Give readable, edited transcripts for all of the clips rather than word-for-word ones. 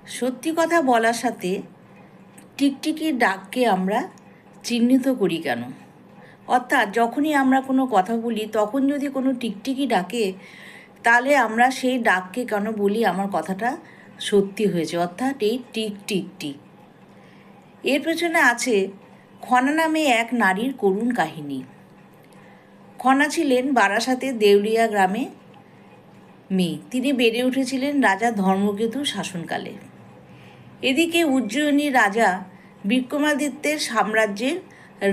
সত্যি কথা বলার সাথে টিকটিকির ডাককে আমরা চিহ্নিত করি কেন? অর্থাৎ যখনই আমরা কোনো কথা বলি তখন যদি কোনো টিকটিকি ডাকে, তাহলে আমরা সেই ডাককে কেন বলি আমার কথাটা সত্যি হয়েছে, অর্থাৎ এই টিক টিক টিক। এর পেছনে আছে খনা নামে এক নারীর করুণ কাহিনী। খনা ছিলেন বারাসাতের দেউলিয়া গ্রামে মেয়ে। তিনি বেড়ে উঠেছিলেন রাজা ধর্মকেতুর শাসনকালে। এদিকে উজ্জয়িনী রাজা বিক্রমাদিত্যের সাম্রাজ্যের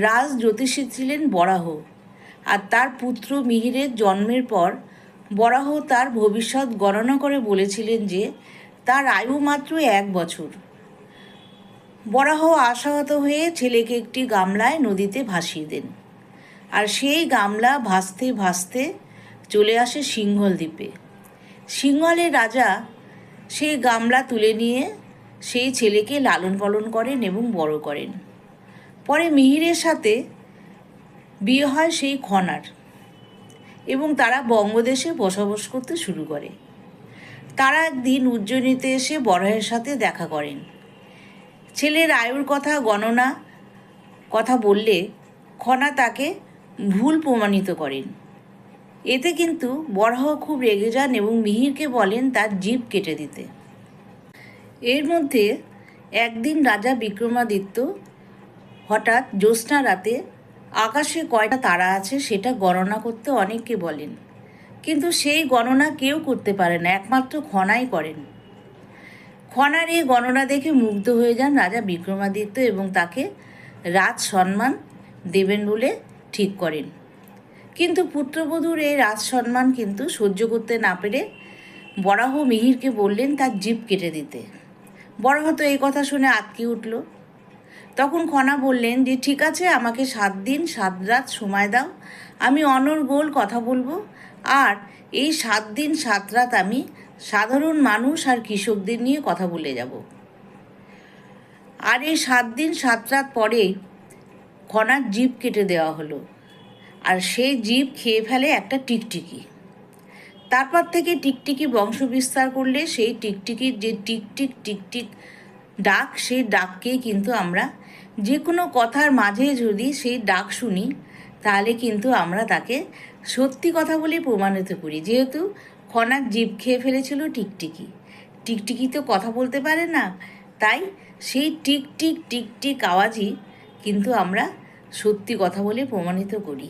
রাজ জ্যোতিষী ছিলেন বরাহ, আর তার পুত্র মিহিরের জন্মের পর বরাহ তার ভবিষ্যৎ গণনা করে বলেছিলেন যে তার আয়ু মাত্র 1 বছর। বরাহ আশাহত হয়ে ছেলেকে একটি গামলায় নদীতে ভাসিয়ে দেন, আর সেই গামলা ভাসতে ভাসতে চলে আসে সিংহল দ্বীপে। সিংহলের রাজা সেই গামলা তুলে নিয়ে সেই ছেলেকে লালন পালন করেন এবং বড় করেন। পরে মিহিরের সাথে বিয়ে হয় সেই খনার, এবং তারা বঙ্গদেশে বসবাস করতে শুরু করে। তারা একদিন উজ্জয়িনীতে এসে বরাহের সাথে দেখা করেন। ছেলের আয়ুর কথা বললে খনা তাকে ভুল প্রমাণিত করেন। এতে কিন্তু বরাহ খুব রেগে যান এবং মিহিরকে বলেন তার জিভ কেটে দিতে। এর মধ্যে একদিন রাজা বিক্রমাদিত্য হঠাৎ জ্যোৎস্না রাতে আকাশে কয়টা তারা আছে সেটা গণনা করতে অনেককে বলেন, কিন্তু সেই গণনা কেউ করতে পারে না, একমাত্র খনাই করেন। খনার এই গণনা দেখে মুগ্ধ হয়ে যান রাজা বিক্রমাদিত্য এবং তাকে রাজ সম্মান দেবেন বলে ঠিক করেন। কিন্তু পুত্রবধূর এই রাজ সম্মান কিন্তু সহ্য করতে না পেরে বরাহ মিহিরকে বললেন তার জিভ কেটে দিতে। বরাহ তো এই কথা শুনে আঁতকে উঠল। তখন খনা বললেন যে ঠিক আছে, আমাকে 7 দিন 7 রাত সময় দাও, আমি অনর্গল কথা বলবো, আর এই 7 দিন 7 রাত আমি সাধারণ মানুষ আর কৃষকদের নিয়ে কথা বলে যাব। আর এই 7 দিন 7 রাত পরেই খনার জিভ কেটে দেওয়া হলো, আর সেই জিভ খেয়ে ফেলে একটা টিকটিকি। তারপর থেকে টিকটিকি বংশ বিস্তার করলে সেই টিকটিকির যে টিকটিক টিকটিক ডাক, সেই ডাককেই কিন্তু আমরা যে কোনো কথার মাঝে যদি সেই ডাক শুনি তাহলে কিন্তু আমরা তাকে সত্যি কথা বলে প্রমাণিত করি। যেহেতু খনার জিভ খেয়ে ফেলেছিল টিকটিকি, টিকটিকি তো কথা বলতে পারে না, তাই সেই টিকটিক টিকটিক আওয়াজই কিন্তু আমরা সত্যি কথা বলে প্রমাণিত করি।